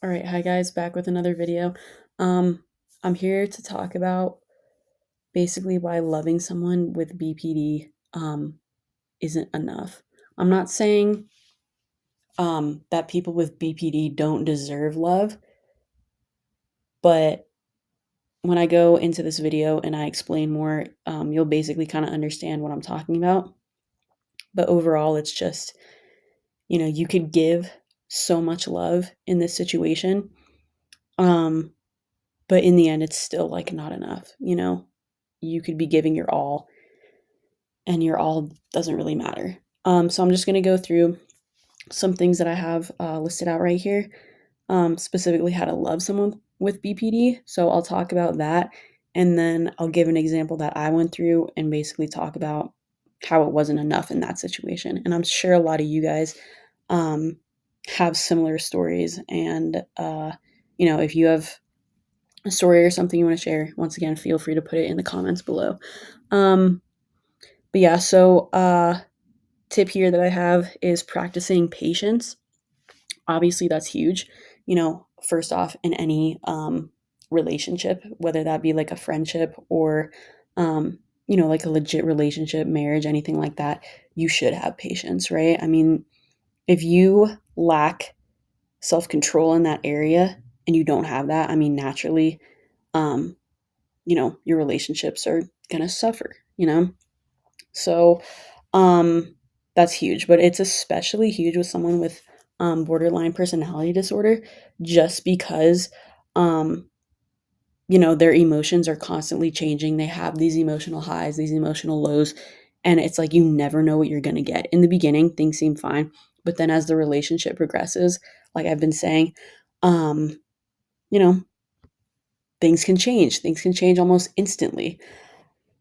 All right, hi guys, back with another video. Um, I'm here to talk about basically why loving someone with BPD isn't enough. I'm not saying that people with BPD don't deserve love, but when I go into this video and I explain more, you'll basically kind of understand what I'm talking about. But overall, it's just, you could give so much love in this situation. Um, but in the end, it's still like not enough. You could be giving your all, and your all doesn't really matter. So I'm just going to go through some things that I have listed out right here, specifically how to love someone with BPD. So I'll talk about that, and then I'll give an example that I went through and basically talk about how it wasn't enough in that situation. And I'm sure a lot of you guys um, have similar stories. And, if you have a story or something you want to share, once again, feel free to put it in the comments below. Um, but yeah, so tip here that I have is practicing patience. Obviously, that's huge. First off, in any relationship, whether that be like a friendship or, like a legit relationship, marriage, anything like that, you should have patience, right? I mean, if you lack self control in that area and you don't have that, I mean, naturally, um, your relationships are going to suffer. So, um, that's huge, but it's especially huge with someone with borderline personality disorder, just because, um, their emotions are constantly changing. They have these emotional highs, these emotional lows, and it's like you never know what you're going to get. In the beginning, things seem fine, but then as the relationship progresses, like I've been saying, um, you know, things can change. Things can change almost instantly.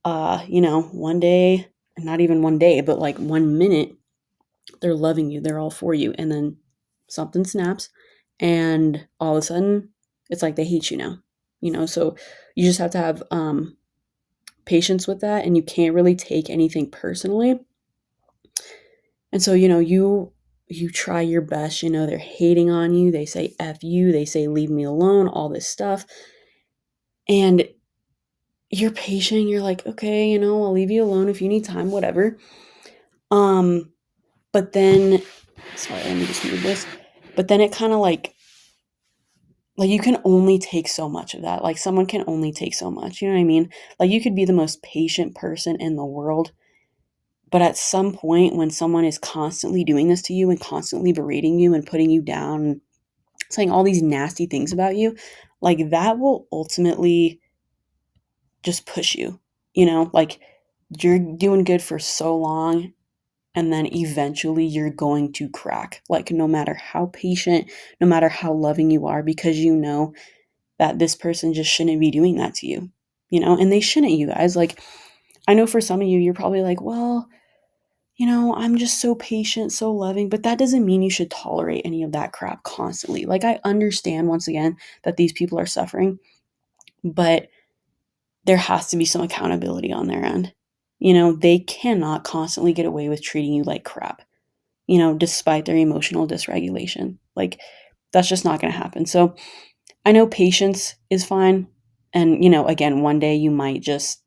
One day, not even one day, but like 1 minute, they're loving you, they're all for you, and then something snaps, and all of a sudden, it's like they hate you now. So you just have to have patience with that, and you can't really take anything personally. And so you try your best. They're hating on you. They say F you. They say leave me alone. All this stuff, and you're patient. You're like, okay, I'll leave you alone if you need time, whatever. Um, but then, sorry, let me just move this. But then it kind of like you can only take so much of that. Like someone can only take so much. You know what I mean? Like you could be the most patient person in the world, but at some point when someone is constantly doing this to you and constantly berating you and putting you down, and saying all these nasty things about you, like that will ultimately just push you. Like you're doing good for so long, and then eventually you're going to crack. Like no matter how patient, no matter how loving you are, because that this person just shouldn't be doing that to you, and they shouldn't, you guys. Like, I know for some of you, you're probably like, well, I'm just so patient, so loving, but that doesn't mean you should tolerate any of that crap constantly. Like, I understand once again that these people are suffering, but there has to be some accountability on their end. They cannot constantly get away with treating you like crap, despite their emotional dysregulation. Like, that's just not going to happen. So, I know patience is fine. And, again, one day you might just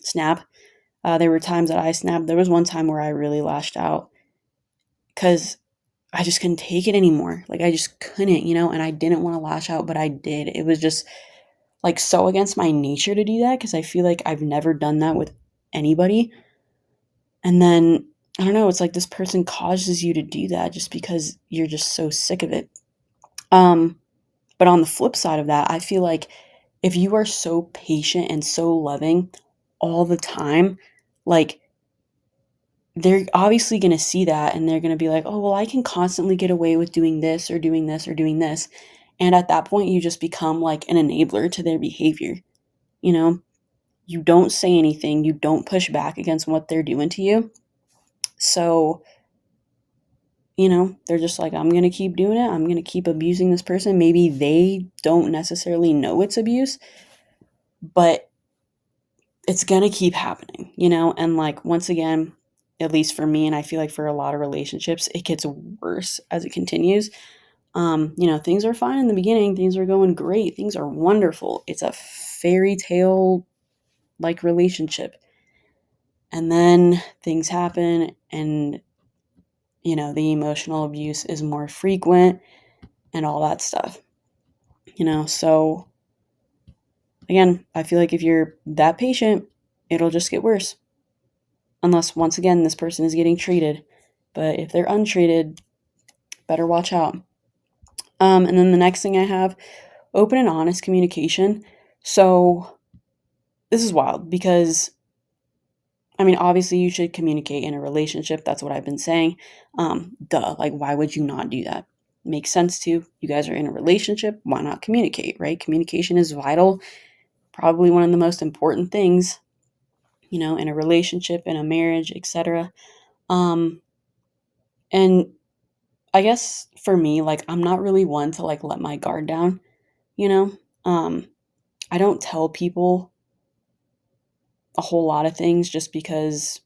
snap. There were times that I snapped. There was one time where I really lashed out because I just couldn't take it anymore. Like, I just couldn't, and I didn't want to lash out, but I did. It was just like so against my nature to do that because I feel like I've never done that with anybody. And then, I don't know, it's like this person causes you to do that just because you're just so sick of it. Um, But on the flip side of that, I feel like if you are so patient and so loving all the time, like they're obviously going to see that and they're going to be like, oh, well, I can constantly get away with doing this or doing this or doing this. And at that point, you just become like an enabler to their behavior. You know, you don't say anything, you don't push back against what they're doing to you. So, they're just like, I'm going to keep doing it. I'm going to keep abusing this person. Maybe they don't necessarily know it's abuse, but it's going to keep happening. And like, once again, at least for me, and I feel like for a lot of relationships, it gets worse as it continues. Things are fine in the beginning. Things are going great. Things are wonderful. It's a fairy tale like relationship. And then things happen and, the emotional abuse is more frequent and all that stuff. So again, I feel like if you're that patient, it'll just get worse. Unless, once again, this person is getting treated. But if they're untreated, better watch out. And then the next thing I have, open and honest communication. So this is wild because, obviously you should communicate in a relationship. That's what I've been saying. Duh, like, why would you not do that? Makes sense to you guys are in a relationship. Why not communicate, right? Communication is vital. Probably one of the most important things, in a relationship, in a marriage, etc. And I guess for me, like, I'm not really one to like let my guard down, you know? Um, I don't tell people a whole lot of things just because,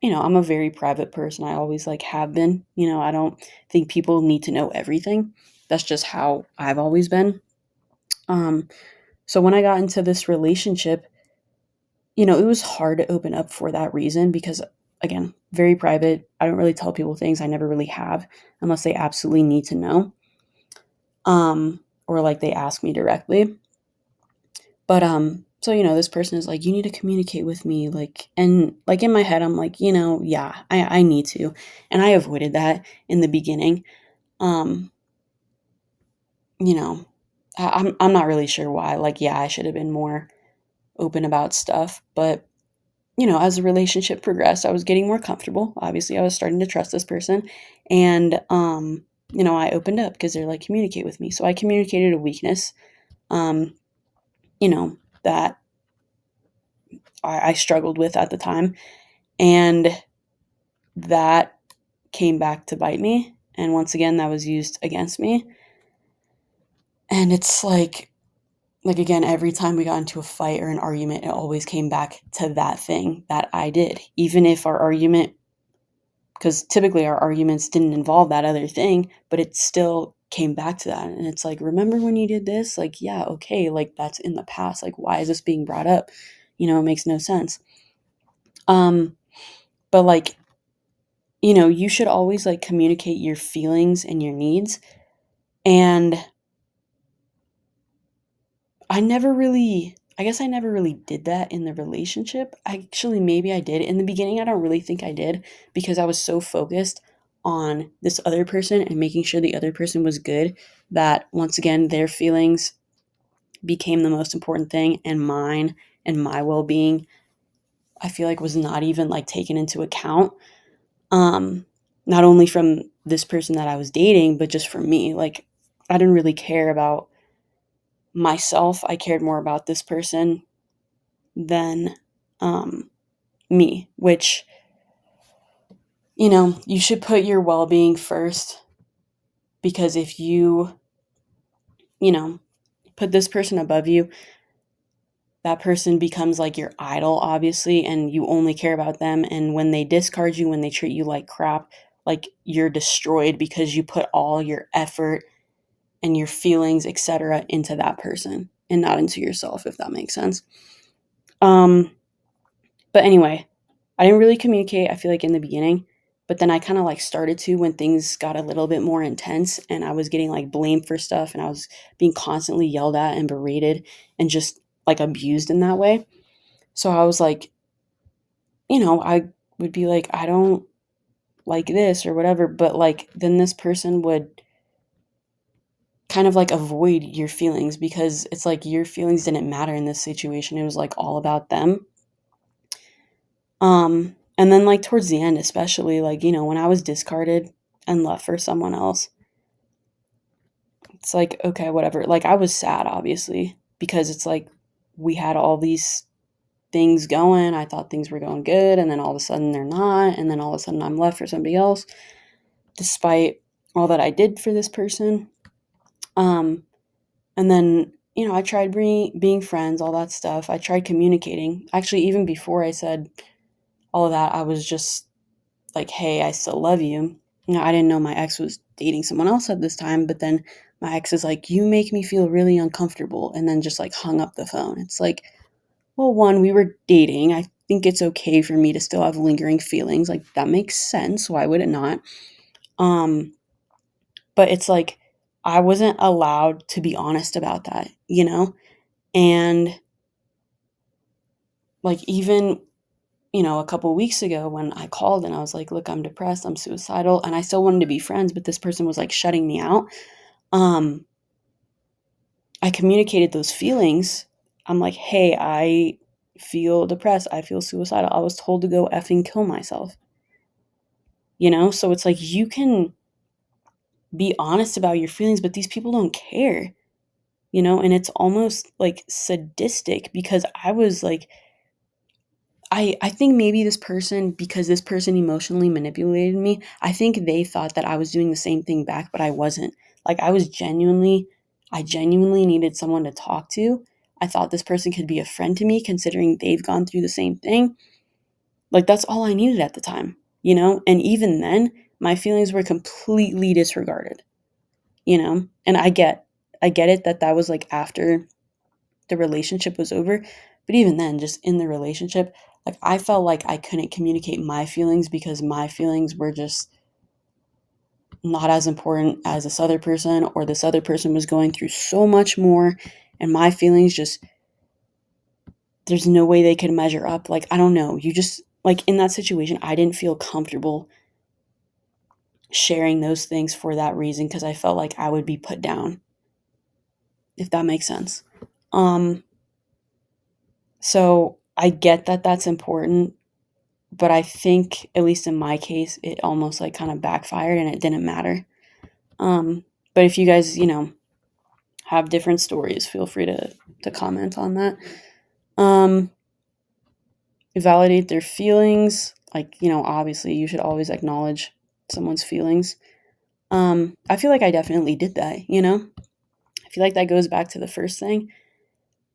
I'm a very private person. I always like have been, I don't think people need to know everything. That's just how I've always been. Um, so when I got into this relationship, it was hard to open up for that reason because, again, very private. I don't really tell people things. I never really have unless they absolutely need to know. Or like they ask me directly. But so this person is like, you need to communicate with me, like, and like in my head, I'm like, yeah, I need to, and I avoided that in the beginning. Um, you know, I'm not really sure why. Like, yeah, I should have been more open about stuff, but as the relationship progressed, I was getting more comfortable. Obviously, I was starting to trust this person, and I opened up because they're like, communicate with me. So I communicated a weakness, um, that I struggled with at the time. And that came back to bite me. And once again, that was used against me. And it's like again, every time we got into a fight or an argument, it always came back to that thing that I did. Even if our argument, because typically our arguments didn't involve that other thing, but it still came back to that. And it's like, remember when you did this? Like, yeah, okay, like that's in the past. Like, why is this being brought up? It makes no sense. But like, you should always like communicate your feelings and your needs. And I guess I never really did that in the relationship. Actually, maybe I did. In the beginning, I don't really think I did because I was so focused on this other person and making sure the other person was good that once again, their feelings became the most important thing and mine and my well-being, I feel like was not even like taken into account. Um, Not only from this person that I was dating, but just from me. Like, I didn't really care about myself. I cared more about this person than um, me, which, you should put your well being first because if you know, put this person above you, that person becomes like your idol, obviously, and you only care about them. And when they discard you, when they treat you like crap, like you're destroyed because you put all your effort and your feelings, etc., into that person and not into yourself, if that makes sense. Um, but anyway, I didn't really communicate, I feel like in the beginning, but then I kind of like started to when things got a little bit more intense and I was getting like blamed for stuff and I was being constantly yelled at and berated and just like abused in that way. So I was like, I would be like, I don't like this or whatever, but like then this person would kind of like avoid your feelings because it's like your feelings didn't matter in this situation. It was like all about them. And then like towards the end, especially like, when I was discarded and left for someone else, it's like, okay, whatever. Like I was sad, obviously, because it's like we had all these things going. I thought things were going good, and then all of a sudden they're not, and then all of a sudden I'm left for somebody else, despite all that I did for this person. And then, I tried being friends, all that stuff. I tried communicating. Actually, even before I said all of that, I was just like, hey, I still love you. I didn't know my ex was dating someone else at this time, but then my ex is like, "You make me feel really uncomfortable," and then just, like, hung up the phone. It's like, well, 1, we were dating. I think it's okay for me to still have lingering feelings, like, that makes sense, why would it not? Um, but it's like, I wasn't allowed to be honest about that, you know? And, like, even, a couple weeks ago when I called and I was like, "Look, I'm depressed, I'm suicidal," and I still wanted to be friends, but this person was, like, shutting me out. Um, I communicated those feelings. I'm like, "Hey, I feel depressed, I feel suicidal." I was told to go effing kill myself, you know? So it's like you can be honest about your feelings, but these people don't care, and it's almost, like, sadistic because I was like, I think maybe this person, because this person emotionally manipulated me, I think they thought that I was doing the same thing back, but I wasn't. Like, I genuinely needed someone to talk to. I thought this person could be a friend to me considering they've gone through the same thing. Like, that's all I needed at the time, you know? And even then, my feelings were completely disregarded, you know? And I get it that that was, like, after the relationship was over, but even then, just in the relationship, like, I felt like I couldn't communicate my feelings because my feelings were just not as important as this other person, or this other person was going through so much more, and my feelings just there's no way they could measure up. Like, I don't know, you just like, in that situation, I didn't feel comfortable sharing those things for that reason because I felt like I would be put down, if that makes sense. Um, so I get that that's important, but I think, at least in my case, it almost, like, kinda backfired and it didn't matter. But if you guys, have different stories, feel free to comment on that. Um, Validate their feelings, like, obviously, you should always acknowledge someone's feelings. I feel like I definitely did that, you know? I feel like that goes back to the first thing,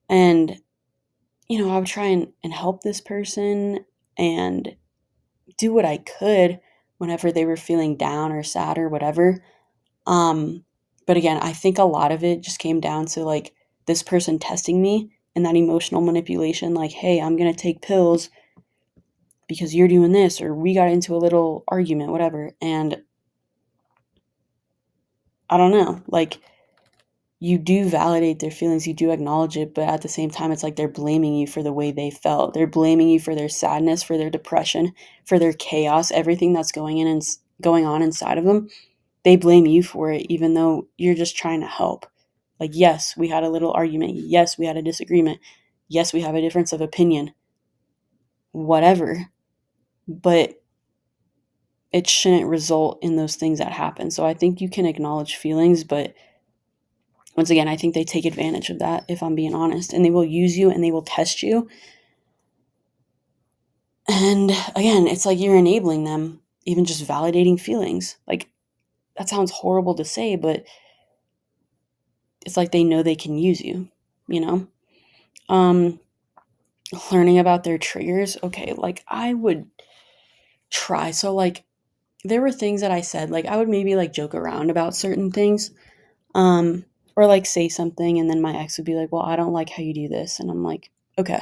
and, I would try and help this person and do what I could whenever they were feeling down or sad or whatever. Um, but again, I think a lot of it just came down to, like, this person testing me and that emotional manipulation, like, "Hey, I'm gonna take pills because you're doing this," or "We got into a little argument," whatever. And I don't know, like, you do validate their feelings, you do acknowledge it, but at the same time, it's like they're blaming you for the way they felt. They're blaming you for their sadness, for their depression, for their chaos, everything that's going on inside of them. They blame you for it even though you're just trying to help. Like, yes, we had a little argument. Yes, we had a disagreement. Yes, we have a difference of opinion. Whatever. But it shouldn't result in those things that happen. So I think you can acknowledge feelings, but once again, I think they take advantage of that, if I'm being honest, and they will use you and they will test you. And again, it's like you're enabling them, even just validating feelings. Like, that sounds horrible to say, but it's like they know they can use you, you know? Um, Learning about their triggers. Okay, like, I would try. So, like, there were things that I said, like, I would maybe, like, joke around about certain things, um, or, like, say something, and then my ex would be like, "Well, I don't like how you do this." And I'm like, "Okay."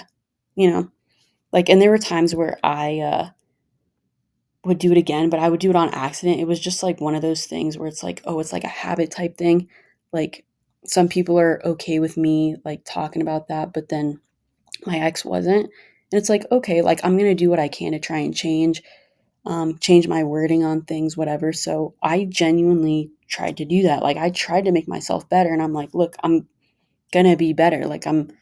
You know? Like, and there were times where I, would do it again, but I would do it on accident. It was just, like, one of those things where it's like, oh, it's like a habit type thing. Like, some people are okay with me, like, talking about that, but then my ex wasn't. And it's like, okay, like, I'm gonna do what I can to try and change my wording on things, whatever. So I genuinely tried to do that. Like, I tried to make myself better, and I'm like, look, I'm gonna be better. Like, I'm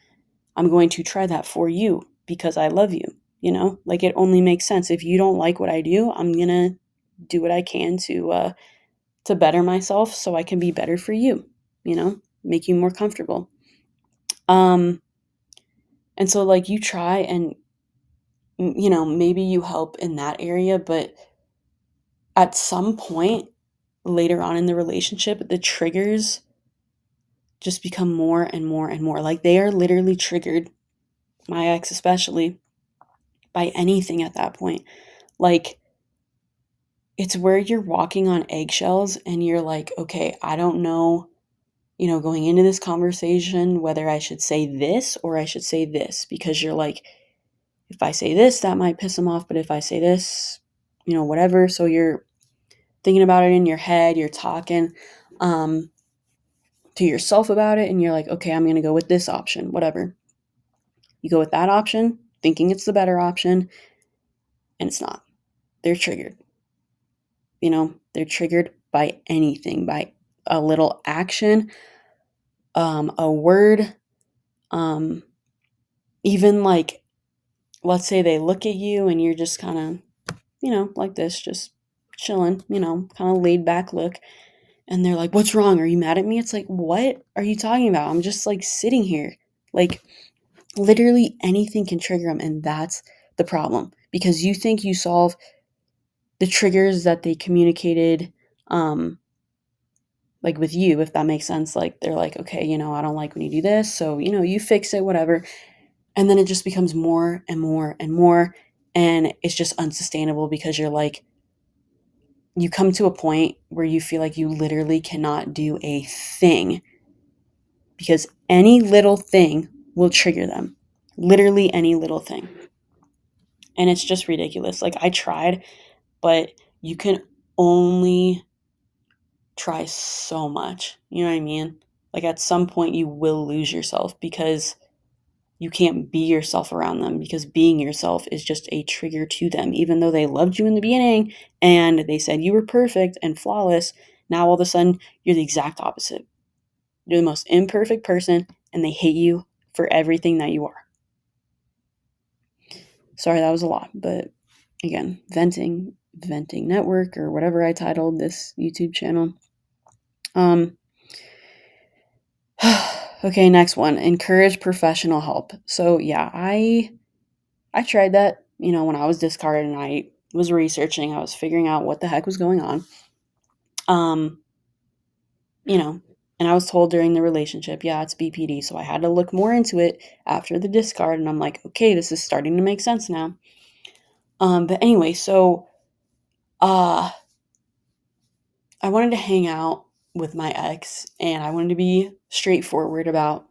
going to try that for you because I love you, you know? Like, it only makes sense. If you don't like what I do, I'm gonna do what I can to better myself so I can be better for you, make you more comfortable. Um and so, like, you try and maybe you help in that area, but at some point later on in the relationship, the triggers just become more and more and more. Like, they are literally triggered, my ex especially, by anything at that point. Like, it's where you're walking on eggshells and you're like, okay, I don't know, going into this conversation whether I should say this or I should say this, because you're like, if I say this, that might piss them off, but if I say this, whatever. So you're thinking about it in your head, you're talking um, to yourself about it, and you're like, okay, I'm going to go with this option, whatever. You go with that option, thinking it's the better option, and it's not. They're triggered. They're triggered by anything, by a little action, a word, um, even like, let's say they look at you and you're just kind of, like this, just chilling, kind of laid back look. And they're like, what's wrong? Are you mad at me? It's like, what are you talking about? I'm just like sitting here. Like, literally anything can trigger them. And that's the problem, because you think you solve the triggers that they communicated, like with you, if that makes sense. Like, they're like, okay, I don't like when you do this. So, you fix it, whatever. And then it just becomes more and more and more. And it's just unsustainable, because you're like, you come to a point where you feel like you literally cannot do a thing, because any little thing will trigger them. Literally any little thing. And it's just ridiculous. Like, I tried, but you can only try so much. You know what I mean? Like, at some point you will lose yourself, because you can't be yourself around them, because being yourself is just a trigger to them. Even though they loved you in the beginning and they said you were perfect and flawless, now all of a sudden you're the exact opposite. You're the most imperfect person and they hate you for everything that you are. Sorry, that was a lot, but again, venting network, or whatever I titled this YouTube channel. Okay, next one. Encourage professional help. So yeah, I tried that, when I was discarded and I was researching, I was figuring out what the heck was going on. Um, you know, and I was told during the relationship, yeah, it's BPD. So I had to look more into it after the discard, and I'm like, okay, this is starting to make sense now. But anyway, so uh I wanted to hang out with my ex, and I wanted to be straightforward about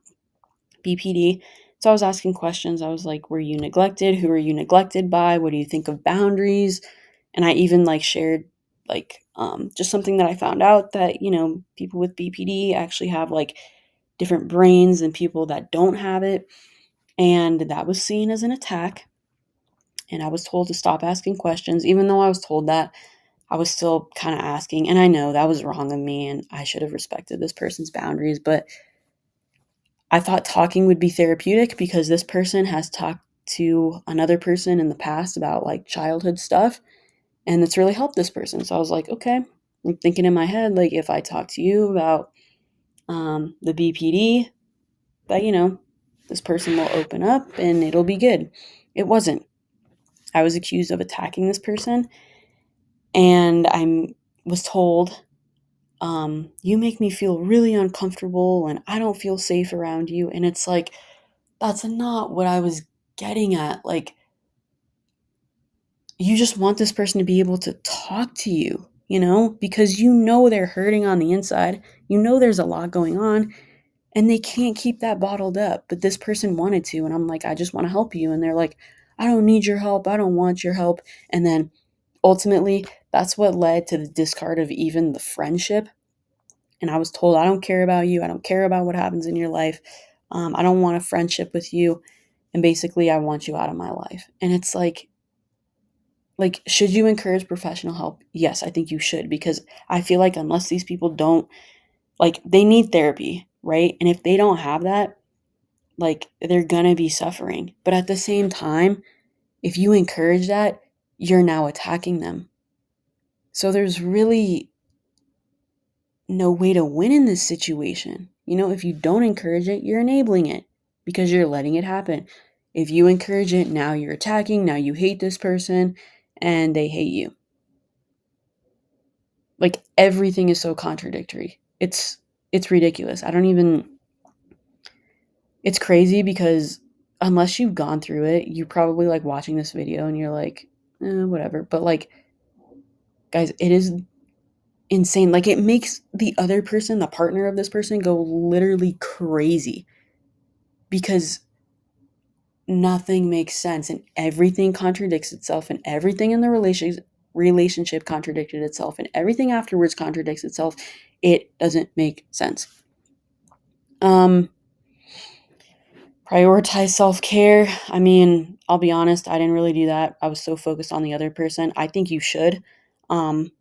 BPD. So I was asking questions. I was like, were you neglected? Who are you neglected by? What do you think of boundaries? And I even like shared like just something that I found out, that, people with BPD actually have like different brains than people that don't have it. And that was seen as an attack. And I was told to stop asking questions. Even though I was told that, I was still kind of asking. And I know that was wrong of me and I should have respected this person's boundaries. But I thought talking would be therapeutic, because this person has talked to another person in the past about like childhood stuff, and it's really helped this person. So I was like, okay, I'm thinking in my head, like, if I talk to you about the BPD, that, this person will open up and it'll be good. It wasn't. I was accused of attacking this person, and I was told, you make me feel really uncomfortable and I don't feel safe around you. And it's like, that's not what I was getting at. Like, you just want this person to be able to talk to you, because they're hurting on the inside. There's a lot going on and they can't keep that bottled up. But this person wanted to. And I'm like, I just want to help you. And they're like, I don't need your help. I don't want your help. And then ultimately, that's what led to the discard of even the friendship. And I was told, I don't care about you. I don't care about what happens in your life. I don't want a friendship with you. And basically, I want you out of my life. And it's like, should you encourage professional help? Yes, I think you should, because I feel like unless these people don't, like, they need therapy, right? And if they don't have that, like, they're gonna be suffering. But at the same time, if you encourage that, you're now attacking them. So there's really no way to win in this situation. If you don't encourage it, you're enabling it, because you're letting it happen. If you encourage it, now you're attacking, now you hate this person and they hate you. Like, everything is so contradictory. It's ridiculous. I don't even It's crazy, because unless you've gone through it, you're probably like watching this video and you're like, whatever. But like, Guys, it is insane. Like, it makes the other person, the partner of this person, go literally crazy because nothing makes sense and everything contradicts itself, and everything in the relationship contradicted itself, and everything afterwards contradicts itself. It doesn't make sense. um Prioritize self-care. I mean, I'll be honest, I didn't really do that. I was so focused on the other person. I think you should. Um,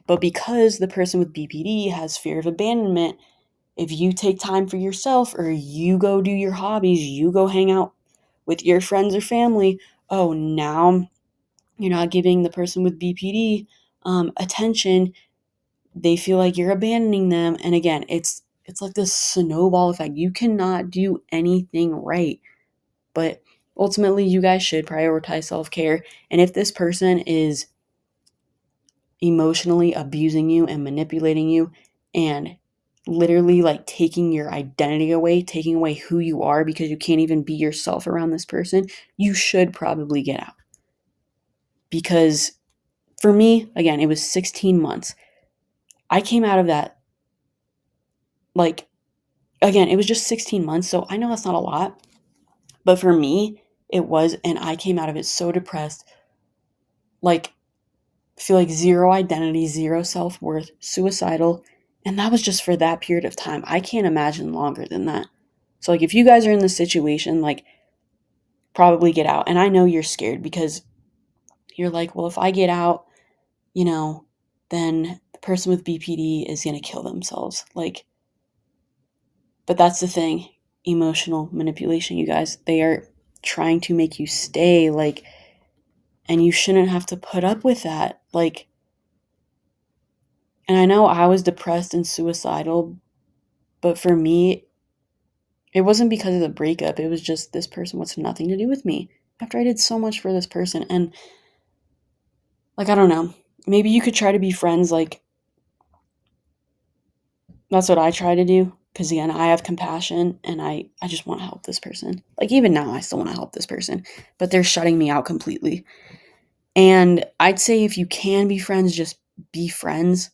but because the person with BPD has fear of abandonment, if you take time for yourself, or you go do your hobbies, you go hang out with your friends or family, oh, now you're not giving the person with BPD attention. They feel like you're abandoning them. And again, it's like this snowball effect. You cannot do anything right. But ultimately, you guys should prioritize self-care. And if this person is emotionally abusing you and manipulating you and literally like taking your identity away, taking away who you are because you can't even be yourself around this person, you should probably get out. Because for me, again, it was 16 months. I came out of that, like, again, it was just 16 months. So I know that's not a lot. But for me, it was. And I came out of it so depressed, like, feel like zero identity, zero self worth, suicidal. And that was just for that period of time. I can't imagine longer than that. So, like, if you guys are in this situation, like, probably get out. And I know you're scared because you're like, well, if I get out, you know, then the person with BPD is going to kill themselves. Like, but that's the thing. Emotional manipulation, you guys, they are trying to make you stay, like, and you shouldn't have to put up with that. Like, and I know I was depressed and suicidal, but for me, it wasn't because of the breakup. It was just this person wants nothing to do with me after I did so much for this person. And, like, I don't know. Maybe you could try to be friends. Like, that's what I try to do. Because, again, I have compassion and I just want to help this person. Like, even now, I still want to help this person. But they're shutting me out completely. And I'd say if you can be friends, just be friends.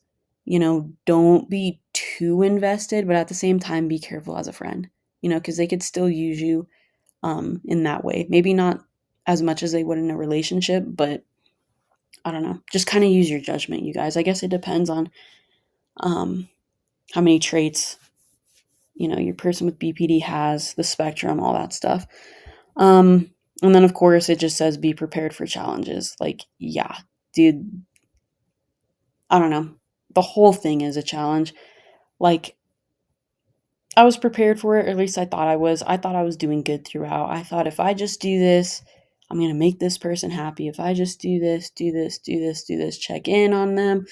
Don't be too invested. But at the same time, be careful as a friend. Because they could still use you in that way. Maybe not as much as they would in a relationship, but I don't know. Just kind of use your judgment, you guys. I guess it depends on um, how many traits, your person with BPD has, the spectrum, all that stuff. And then, of course, it just says be prepared for challenges. Like, yeah, dude, I don't know. The whole thing is a challenge. Like, I was prepared for it, or at least I thought I was. I thought I was doing good throughout. I thought if I just do this, I'm going to make this person happy. If I just do this, do this, do this, do this, check in on them,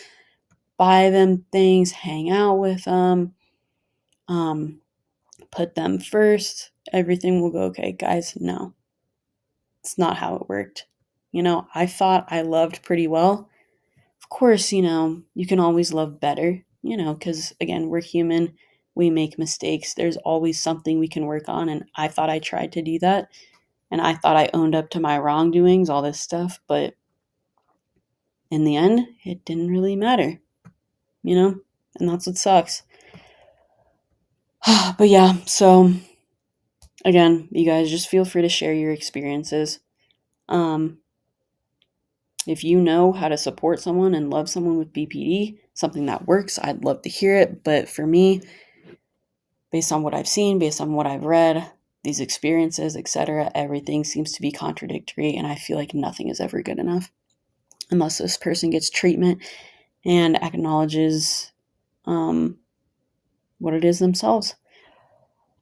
buy them things, hang out with them, um, put them first, everything will go okay. Guys, no, it's not how it worked. I thought I loved pretty well. Of course, you can always love better, because again, we're human. We make mistakes. There's always something we can work on. And I thought I tried to do that. And I thought I owned up to my wrongdoings, all this stuff. But in the end, it didn't really matter, and that's what sucks. But yeah, so again, you guys just feel free to share your experiences. Um, if you know how to support someone and love someone with BPD, something that works, I'd love to hear it. But for me, based on what I've seen, based on what I've read, these experiences, etc., everything seems to be contradictory, and I feel like nothing is ever good enough unless this person gets treatment and acknowledges um, what it is themselves.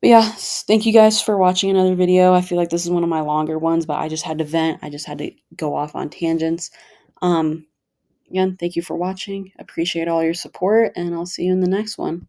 But yeah, thank you guys for watching another video. I feel like this is one of my longer ones, but I just had to vent. I just had to go off on tangents. Again, thank you for watching. Appreciate all your support, and I'll see you in the next one.